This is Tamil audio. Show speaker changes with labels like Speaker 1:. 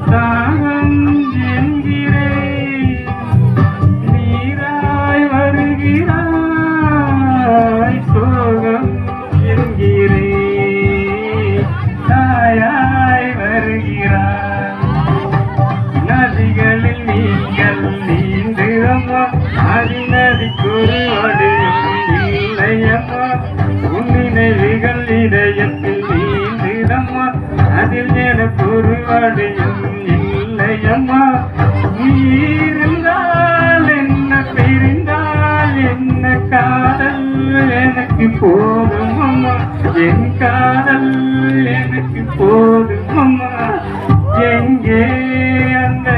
Speaker 1: தாகம் என்கிறேன் நீராய் வருகிறாய் சோகம் என்கிறேன் தாயாய் வருகிறாய் நதிகளில் நீங்கள் நீந்துதம்மா அதிநதிக்குரு வடியும் இல்லையம்மா உன் நினைவுகள் இதயத்தில் நீந்துதம்மா அதில் எனக்கு ஒரு வடியும் இல்லையம்மா நீரிந்தால் என்ன பிரிந்தால் என்ன காதல் எனக்கு போதும் அம்மா என் காதல் எனக்கு போதும் அம்மா எங்கே அந்த